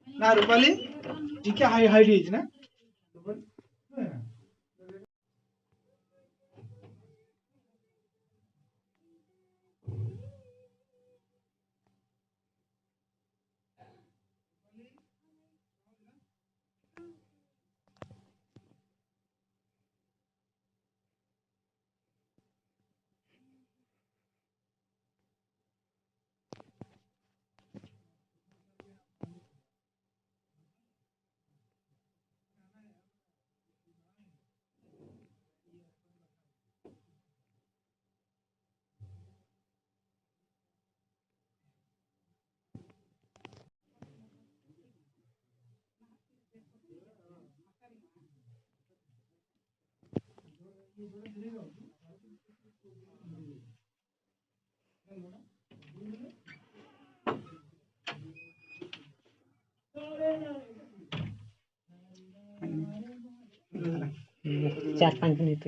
ना रुपाली ठीक है हाइट एज ना चार पाच minute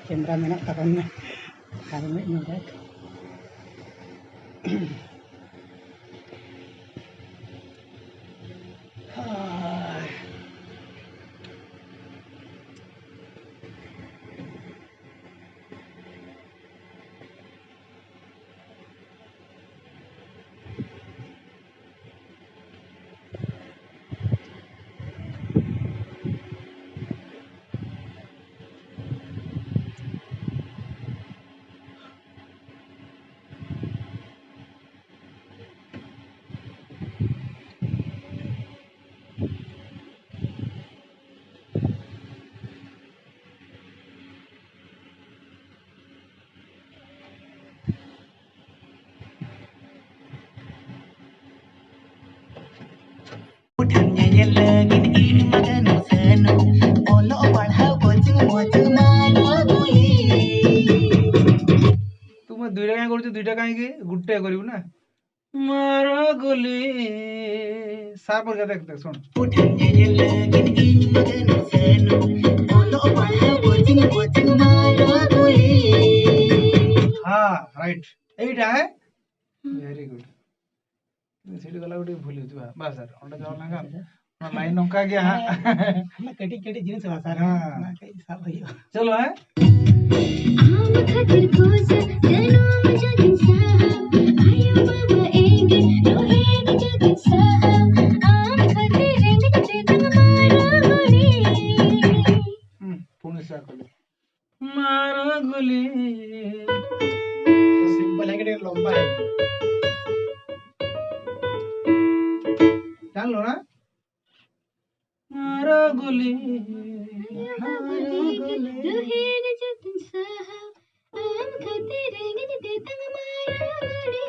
Camera menak takannya karena ini तुम दुईटा कहीं करुच दुईटा कहीं गुटे करू ना मारो गोली सार पर देख देख सुन हाँ राइट एटा है वेरी गुड सीडी गला गुटे भूल जुवा बस सर ओंडा जाव लगा ना लाइन नोका गया हां ना कटी कटी जिनिस बा सर ना कई सब भइयो चलो है आम खातिर खोज जनम जगिन साहब आयो बाबा एंगे रोहेग जगिन साहब आम खातिर रंग दे तंग मारो गोली मारो गोली तो सिंपल है कि ये लंबा है जान लो ना मारो गोली मारो गोली रोहित जो तुम साहब आम खाते रहेंगे जिते तंग मारो गोली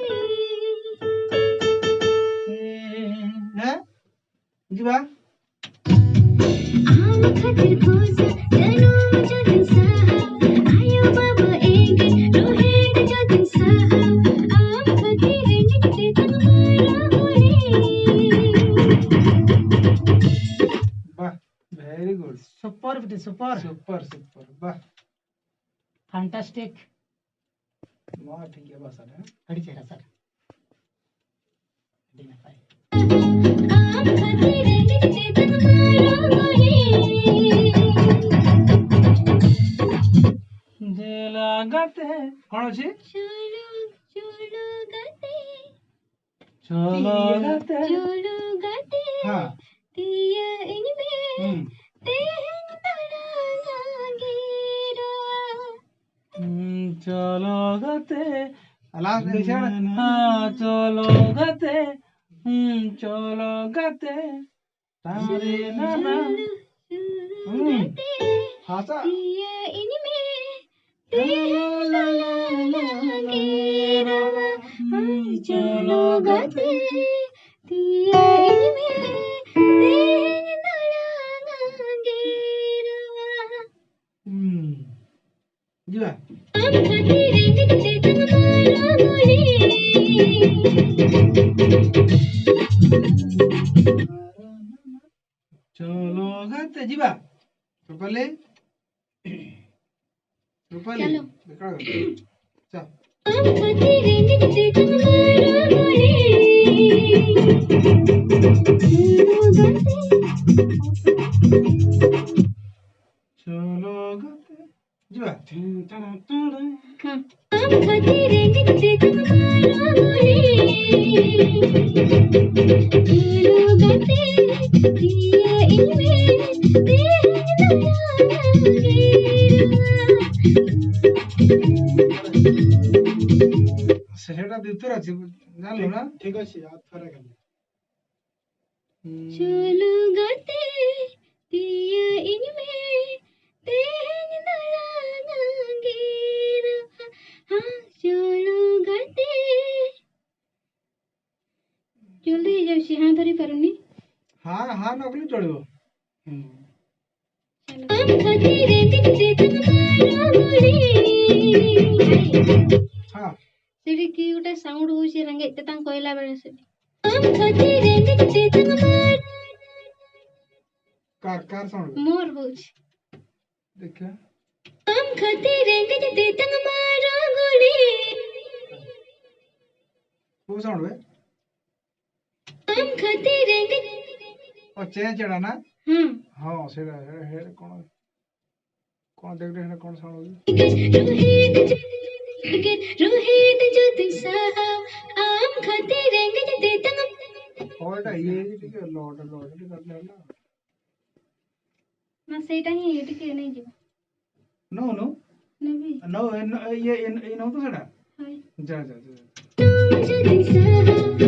है जीवा आम खातिर खोज जनम जो तुम साहब आयो बाबा एक रोहित जो तुम साहब आम खाते रहेंगे जिते तंग मारो गोली वाह वेरी गुड सुपर बिटी सुपर सुपर सुपर वाह फैंटास्टिक वाह ठीक है बस है खड़ी चेहरा सर देना पाए आम खाते रहेंगे जिते तंग मारो गोली जेला गाते कौन अछि चलो चलो गाते चलो गाते चलो गाते हाँ दिया इनमें हम्म तेहन तड़ांगेरा चलो गाते लास्ट कैसे हाँ चलो गाते चलो गाते तारे नाना गाते हासा दिया इनमें तेहन तड़ांगेरा चलो गाते दिया इनमें तेहन तड़ांगेरा जीवा आम खाते रहेंगे जिते तंग मारो गोली चलो गाते जीवा रूपाली रूपाली चलो। देखो चल आम खाते रहेंगे जिते तंग मारो गोली चलो गाते जीवा आम खाते रहेंगे जिते तंग मारो गोली चलो गाते दिया इनमें तेहन तड़ांगेरा सेटा द्वितीय अछि जानलो ना ठीक अछि आप थोड़ा कर चलो गाते दिया इनमें तेहन तड़ांगेरा हाँ चलो गाते जल्दी जाउछि हाँ धरि पारुनी हाँ हाँ नकली चलिबो आम खाते रहेंगे जिते तंग मारो गोली हाँ सेठी की गोटे साउंड होउछि रंगे ते तां कहला बेले सेठी आम खाते रहेंगे जिते तंग मारो कार साउंड मोर होउछि देखिए आम खाते रहेंगे जिते तंग मारो गोली वो साउंड है आम खाते रहेंगे और चेंज चढ़ा ना हाँ हाँ सेटा है कौन कौन देख रहे हैं कौन साउंड होगी रोहित जो तुम साहब आम खाते रहेंगे जिते तंग और ये ठीक है लॉट ठीक कर ले ना सेटा ही टिके नहीं जीव नो नो नेबी नो ये नो तो सेटा हाय जा जा जा जो तुम साहब